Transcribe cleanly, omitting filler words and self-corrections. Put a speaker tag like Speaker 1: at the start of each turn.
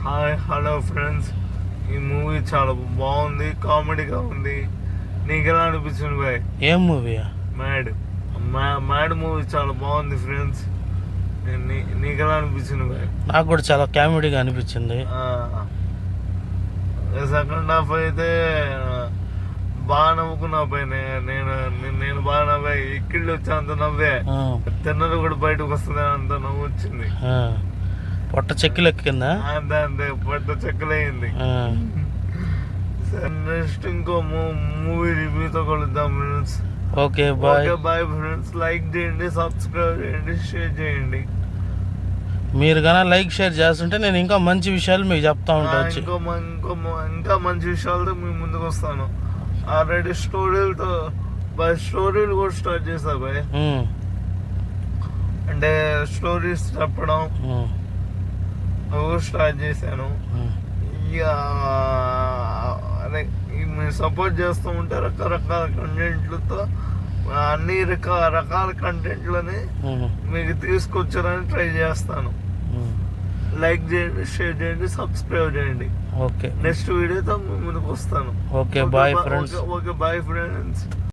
Speaker 1: Hi hello friends, ఈ movie చాలా బాగుంది, కామెడీగా ఉంది. నీకు ఎలా అనిపించింది బాయ్?
Speaker 2: ఏం మూవీ?
Speaker 1: మ్యాడ్ మూవీ చాలా బాగుంది ఫ్రెండ్స్. నీకు ఎలా అనిపించింది బాయ్?
Speaker 2: నాకు కూడా చాలా కామెడీగా అనిపించింది.
Speaker 1: సెకండ్ హాఫ్ అయితే బాగా నవ్వుకున్నా బాయ్. నేను బాగా నవ్వా. ఇక్కిళ్ళు వచ్చి అంత నవ్వే. తిన్నది కూడా బయటకు వస్తుంది, అంత నవ్వు వచ్చింది.
Speaker 2: పొట్ట చెక్కులు ఎక్కిందా?
Speaker 1: అంతే పొట్ట చెక్కలయ్యింది. నెక్స్ట్ ఇంకో మూవీ రివ్యూతో కలుద్దాం friends.
Speaker 2: Okay bye.
Speaker 1: Bye friends. Like చేయండి, సబ్స్క్రైబ్ చేయండి, షేర్ చేయండి.
Speaker 2: మీరు కన్నా లైక్ షేర్ చేస్తుంటే నేను ఇంకా మంచి విషయాలు మీకు చెప్తా ఉంటాను.
Speaker 1: ఇంకా మంచి విషయాలతో మీ ముందుకు వస్తాను. ఆల్రెడీ స్టోరీలు కూడా స్టార్ట్ చేస్తా బాయ్. అంటే స్టోరీస్ చెప్పడం స్టార్ట్ చేశాను. ఇక అదే మీరు సపోర్ట్ చేస్తూ ఉంటే రకరకాల కంటెంట్లతో అన్ని రకాల కంటెంట్లని మీకు తీసుకొచ్చారని ట్రై చేస్తాను. లైక్ చేయండి, షేర్ చేయండి, సబ్స్క్రైబ్ చేయండి.
Speaker 2: ఓకే,
Speaker 1: నెక్స్ట్ వీడియోతో ముందుకు వస్తాను.
Speaker 2: Okay bye friends.
Speaker 1: Okay bye friends.